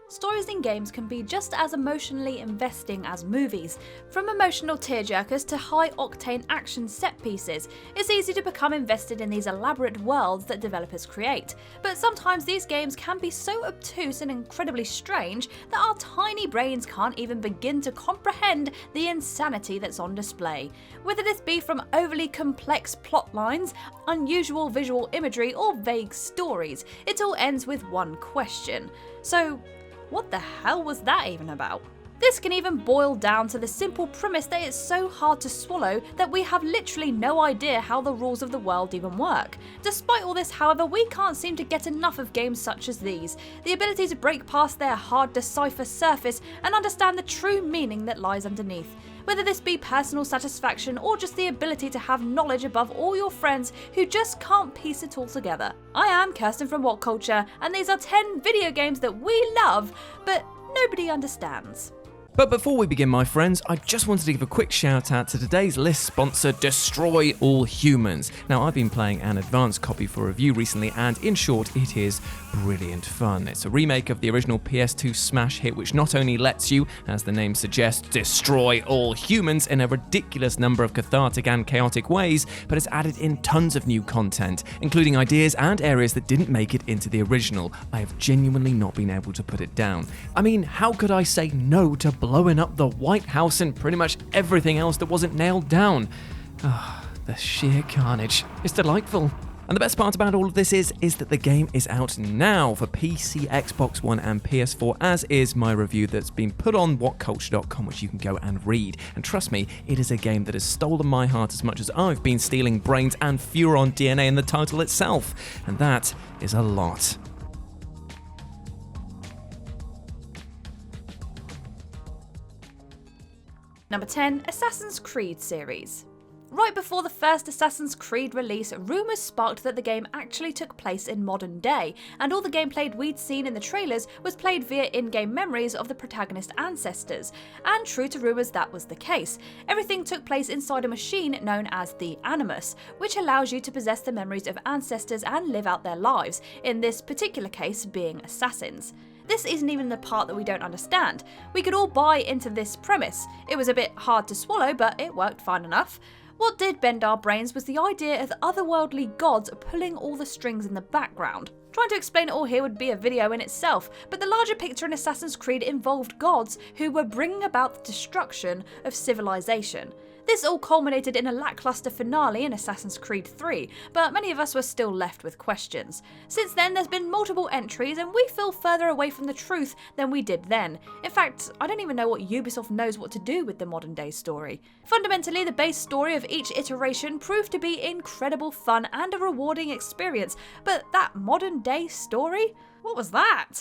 Stories in games can be just as emotionally investing as movies. From emotional tearjerkers to high-octane action set pieces, it's easy to become invested in these elaborate worlds that developers create. But sometimes these games can be so obtuse and incredibly strange that our tiny brains can't even begin to comprehend the insanity that's on display. Whether this be from overly complex plot lines, unusual visual imagery, or vague stories, it all ends with one question. So, what the hell was that even about? This can even boil down to the simple premise that it's so hard to swallow that we have literally no idea how the rules of the world even work. Despite all this, however, we can't seem to get enough of games such as these. The ability to break past their hard-to-decipher surface and understand the true meaning that lies underneath. Whether this be personal satisfaction or just the ability to have knowledge above all your friends who just can't piece it all together. I am Kirsten from WhatCulture, and these are 10 video games that we love, but nobody understands. But before we begin, my friends, I just wanted to give a quick shout out to today's list sponsor, Destroy All Humans. Now, I've been playing an advanced copy for review recently, and in short, it is brilliant fun. It's a remake of the original PS2 smash hit, which not only lets you, as the name suggests, destroy all humans in a ridiculous number of cathartic and chaotic ways, but it's added in tons of new content, including ideas and areas that didn't make it into the original. I have genuinely not been able to put it down. I mean, how could I say no to blowing up the White House and pretty much everything else that wasn't nailed down? The sheer carnage. It's delightful. And the best part about all of this is that the game is out now for PC, Xbox One and PS4, as is my review that's been put on WhatCulture.com, which you can go and read. And trust me, it is a game that has stolen my heart as much as I've been stealing brains and Furon DNA in the title itself. And that is a lot. Number 10, Assassin's Creed series. Right before the first Assassin's Creed release, rumours sparked that the game actually took place in modern day, and all the gameplay we'd seen in the trailers was played via in-game memories of the protagonist's ancestors. And true to rumours, that was the case. Everything took place inside a machine known as the Animus, which allows you to possess the memories of ancestors and live out their lives, in this particular case being assassins. This isn't even the part that we don't understand. We could all buy into this premise. It was a bit hard to swallow, but it worked fine enough. What did bend our brains was the idea of otherworldly gods pulling all the strings in the background. Trying to explain it all here would be a video in itself, but the larger picture in Assassin's Creed involved gods who were bringing about the destruction of civilization. This all culminated in a lackluster finale in Assassin's Creed 3, but many of us were still left with questions. Since then, there's been multiple entries, and we feel further away from the truth than we did then. In fact, I don't even know what Ubisoft knows what to do with the modern day story. Fundamentally, the base story of each iteration proved to be incredible fun and a rewarding experience, but that modern day story? What was that?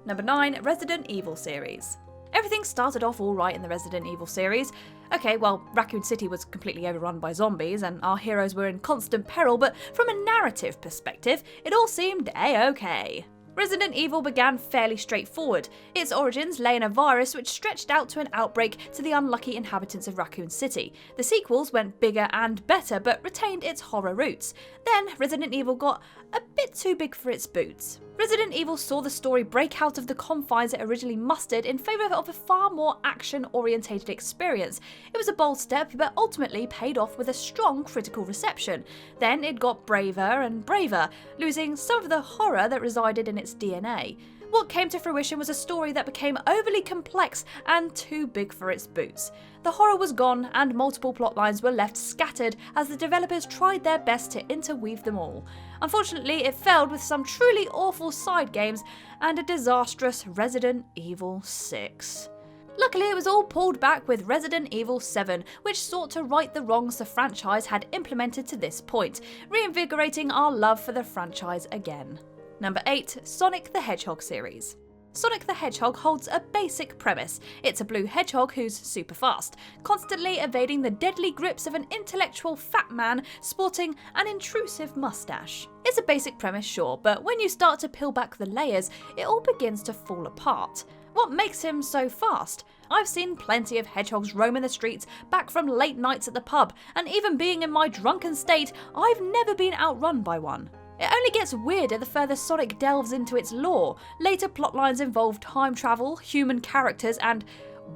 Number 9, Resident Evil series. Everything started off alright in the Resident Evil series. Okay, well, Raccoon City was completely overrun by zombies and our heroes were in constant peril, but from a narrative perspective, it all seemed a-okay. Resident Evil began fairly straightforward. Its origins lay in a virus which stretched out to an outbreak to the unlucky inhabitants of Raccoon City. The sequels went bigger and better, but retained its horror roots. Then, Resident Evil got a bit too big for its boots. Resident Evil saw the story break out of the confines it originally mustered in favour of a far more action-orientated experience. It was a bold step, but ultimately paid off with a strong critical reception. Then it got braver and braver, losing some of the horror that resided in its DNA. What came to fruition was a story that became overly complex and too big for its boots. The horror was gone and multiple plot lines were left scattered as the developers tried their best to interweave them all. Unfortunately, it failed with some truly awful side games and a disastrous Resident Evil 6. Luckily, it was all pulled back with Resident Evil 7, which sought to right the wrongs the franchise had implemented to this point, reinvigorating our love for the franchise again. Number 8, Sonic the Hedgehog series. Sonic the Hedgehog holds a basic premise. It's a blue hedgehog who's super fast, constantly evading the deadly grips of an intellectual fat man sporting an intrusive mustache. It's a basic premise, sure, but when you start to peel back the layers, it all begins to fall apart. What makes him so fast? I've seen plenty of hedgehogs roaming the streets back from late nights at the pub, and even being in my drunken state, I've never been outrun by one. It only gets weirder the further Sonic delves into its lore. Later plotlines involve time travel, human characters, and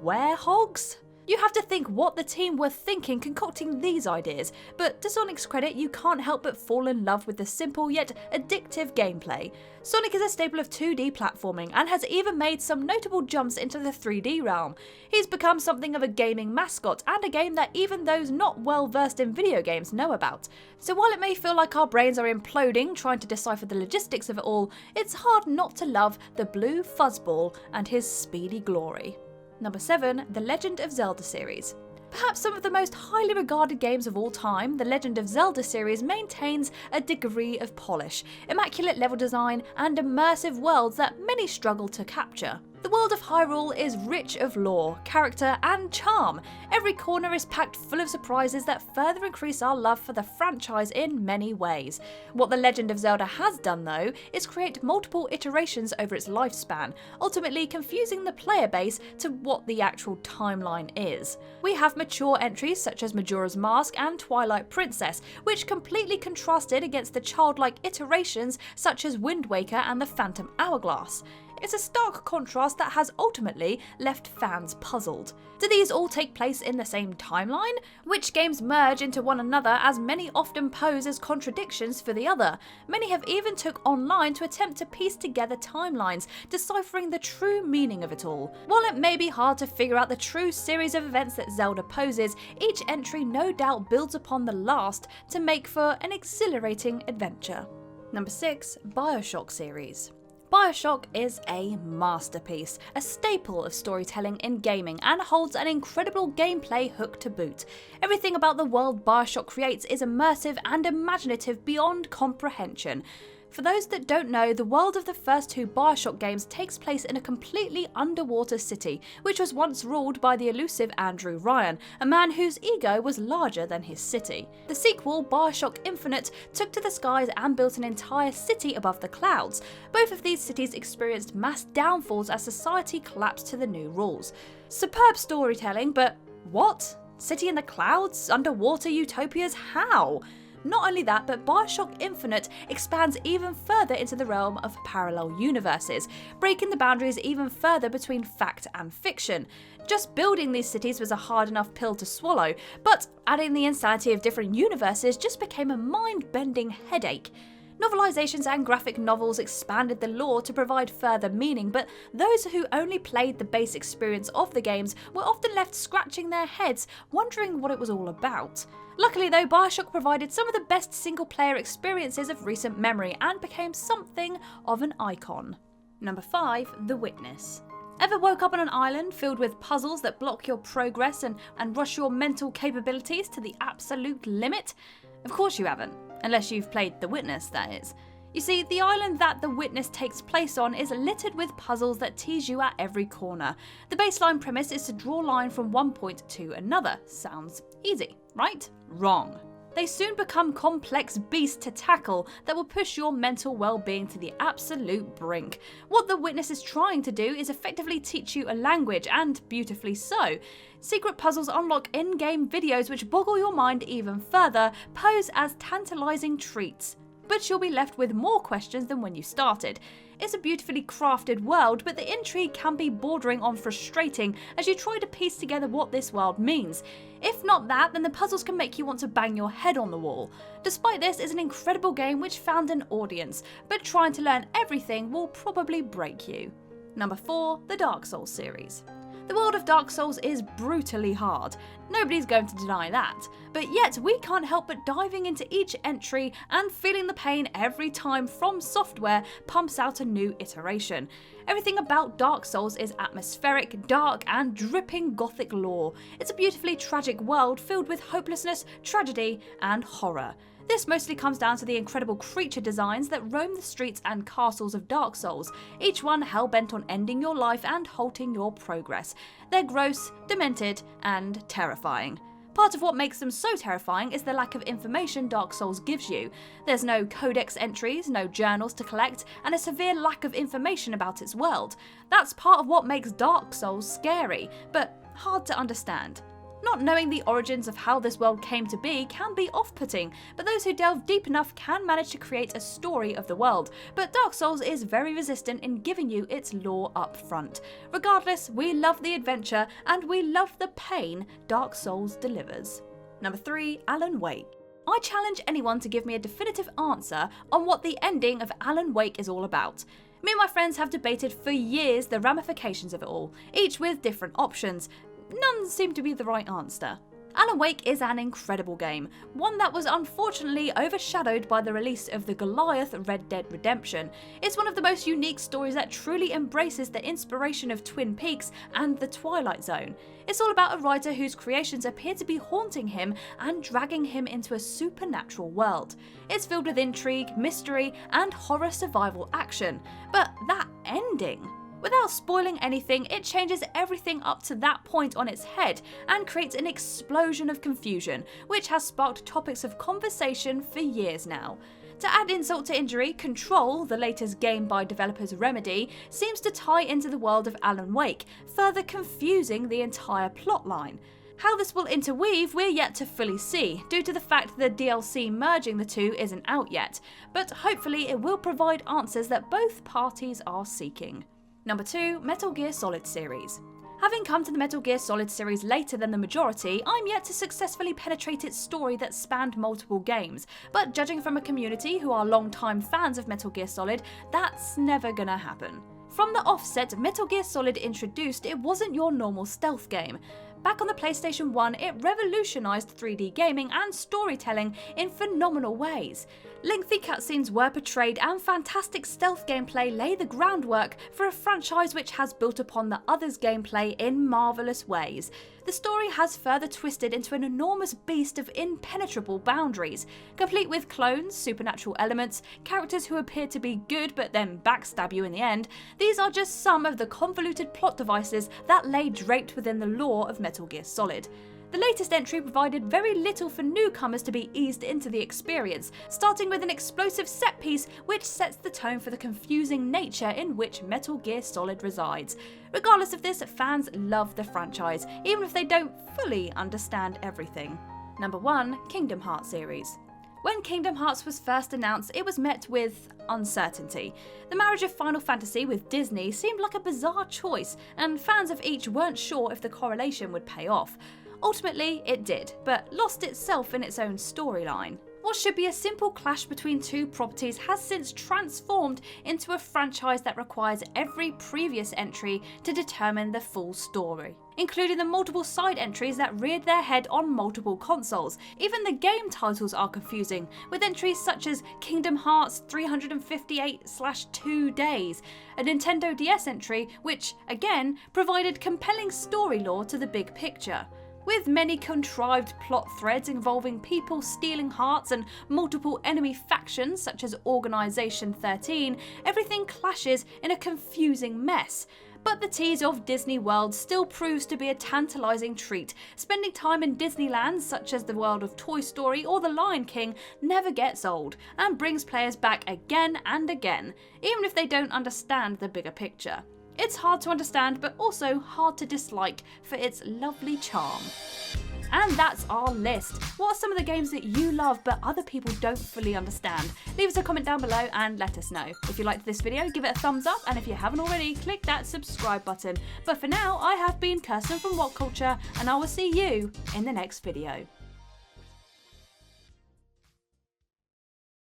werehogs? You have to think what the team were thinking concocting these ideas, but to Sonic's credit, you can't help but fall in love with the simple yet addictive gameplay. Sonic is a staple of 2D platforming and has even made some notable jumps into the 3D realm. He's become something of a gaming mascot and a game that even those not well versed in video games know about. So while it may feel like our brains are imploding trying to decipher the logistics of it all, it's hard not to love the blue fuzzball and his speedy glory. Number 7, The Legend of Zelda series. Perhaps some of the most highly regarded games of all time, the Legend of Zelda series maintains a degree of polish, immaculate level design, and immersive worlds that many struggle to capture. The world of Hyrule is rich of lore, character, and charm. Every corner is packed full of surprises that further increase our love for the franchise in many ways. What The Legend of Zelda has done, though, is create multiple iterations over its lifespan, ultimately confusing the player base to what the actual timeline is. We have mature entries such as Majora's Mask and Twilight Princess, which completely contrasted against the childlike iterations such as Wind Waker and the Phantom Hourglass. It's a stark contrast that has ultimately left fans puzzled. Do these all take place in the same timeline? Which games merge into one another, as many often pose as contradictions for the other? Many have even took online to attempt to piece together timelines, deciphering the true meaning of it all. While it may be hard to figure out the true series of events that Zelda poses, each entry no doubt builds upon the last to make for an exhilarating adventure. Number 6, BioShock series. BioShock is a masterpiece, a staple of storytelling in gaming, and holds an incredible gameplay hook to boot. Everything about the world BioShock creates is immersive and imaginative beyond comprehension. For those that don't know, the world of the first 2 BioShock games takes place in a completely underwater city, which was once ruled by the elusive Andrew Ryan, a man whose ego was larger than his city. The sequel, BioShock Infinite, took to the skies and built an entire city above the clouds. Both of these cities experienced mass downfalls as society collapsed to the new rules. Superb storytelling, but what? City in the clouds? Underwater utopias? How? Not only that, but BioShock Infinite expands even further into the realm of parallel universes, breaking the boundaries even further between fact and fiction. Just building these cities was a hard enough pill to swallow, but adding the insanity of different universes just became a mind-bending headache. Novelizations and graphic novels expanded the lore to provide further meaning, but those who only played the base experience of the games were often left scratching their heads, wondering what it was all about. Luckily though, BioShock provided some of the best single-player experiences of recent memory and became something of an icon. Number 5, The Witness. Ever woke up on an island filled with puzzles that block your progress and rush your mental capabilities to the absolute limit? Of course you haven't, unless you've played The Witness, that is. You see, the island that The Witness takes place on is littered with puzzles that tease you at every corner. The baseline premise is to draw a line from one point to another. Sounds easy, right? Wrong. They soon become complex beasts to tackle that will push your mental well-being to the absolute brink. What The Witness is trying to do is effectively teach you a language, and beautifully so. Secret puzzles unlock in-game videos which boggle your mind even further, pose as tantalizing treats. But you'll be left with more questions than when you started. It's a beautifully crafted world, but the intrigue can be bordering on frustrating as you try to piece together what this world means. If not that, then the puzzles can make you want to bang your head on the wall. Despite this, it's an incredible game which found an audience, but trying to learn everything will probably break you. Number 4, the Dark Souls series. The world of Dark Souls is brutally hard. Nobody's going to deny that. But yet we can't help but diving into each entry and feeling the pain every time From Software pumps out a new iteration. Everything about Dark Souls is atmospheric, dark, and dripping gothic lore. It's a beautifully tragic world filled with hopelessness, tragedy, and horror. This mostly comes down to the incredible creature designs that roam the streets and castles of Dark Souls, each one hell-bent on ending your life and halting your progress. They're gross, demented, and terrifying. Part of what makes them so terrifying is the lack of information Dark Souls gives you. There's no codex entries, no journals to collect, and a severe lack of information about its world. That's part of what makes Dark Souls scary, but hard to understand. Not knowing the origins of how this world came to be can be off-putting, but those who delve deep enough can manage to create a story of the world. But Dark Souls is very resistant in giving you its lore up front. Regardless, we love the adventure and we love the pain Dark Souls delivers. Number 3, Alan Wake. I challenge anyone to give me a definitive answer on what the ending of Alan Wake is all about. Me and my friends have debated for years the ramifications of it all, each with different options. None seem to be the right answer. Alan Wake is an incredible game, one that was unfortunately overshadowed by the release of the Goliath Red Dead Redemption. It's one of the most unique stories that truly embraces the inspiration of Twin Peaks and the Twilight Zone. It's all about a writer whose creations appear to be haunting him and dragging him into a supernatural world. It's filled with intrigue, mystery, and horror survival action. But that ending? Without spoiling anything, it changes everything up to that point on its head and creates an explosion of confusion, which has sparked topics of conversation for years now. To add insult to injury, Control, the latest game by developers Remedy, seems to tie into the world of Alan Wake, further confusing the entire plotline. How this will interweave, we're yet to fully see, due to the fact the DLC merging the two isn't out yet, but hopefully it will provide answers that both parties are seeking. Number 2, Metal Gear Solid series. Having come to the Metal Gear Solid series later than the majority, I'm yet to successfully penetrate its story that spanned multiple games, but judging from a community who are long-time fans of Metal Gear Solid, that's never gonna happen. From the offset, Metal Gear Solid introduced it wasn't your normal stealth game. Back on the PlayStation 1, it revolutionised 3D gaming and storytelling in phenomenal ways. Lengthy cutscenes were portrayed and fantastic stealth gameplay lay the groundwork for a franchise which has built upon the others' gameplay in marvellous ways. The story has further twisted into an enormous beast of impenetrable boundaries, complete with clones, supernatural elements, characters who appear to be good but then backstab you in the end. These are just some of the convoluted plot devices that lay draped within the lore of Metal Gear Solid. The latest entry provided very little for newcomers to be eased into the experience, starting with an explosive set piece which sets the tone for the confusing nature in which Metal Gear Solid resides. Regardless of this, fans love the franchise, even if they don't fully understand everything. Number 1, Kingdom Hearts series. When Kingdom Hearts was first announced, it was met with uncertainty. The marriage of Final Fantasy with Disney seemed like a bizarre choice, and fans of each weren't sure if the correlation would pay off. Ultimately, it did, but lost itself in its own storyline. What should be a simple clash between two properties has since transformed into a franchise that requires every previous entry to determine the full story, including the multiple side entries that reared their head on multiple consoles. Even the game titles are confusing, with entries such as Kingdom Hearts 358/2 Days, a Nintendo DS entry which, again, provided compelling story lore to the big picture. With many contrived plot threads involving people stealing hearts and multiple enemy factions such as Organisation 13, everything clashes in a confusing mess. But the tease of Disney World still proves to be a tantalising treat. Spending time in Disneyland, such as the world of Toy Story or The Lion King, never gets old and brings players back again and again, even if they don't understand the bigger picture. It's hard to understand, but also hard to dislike for its lovely charm. And that's our list. What are some of the games that you love but other people don't fully understand? Leave us a comment down below and let us know. If you liked this video, give it a thumbs up, and if you haven't already, click that subscribe button. But for now, I have been Kirsten from WhatCulture, and I will see you in the next video.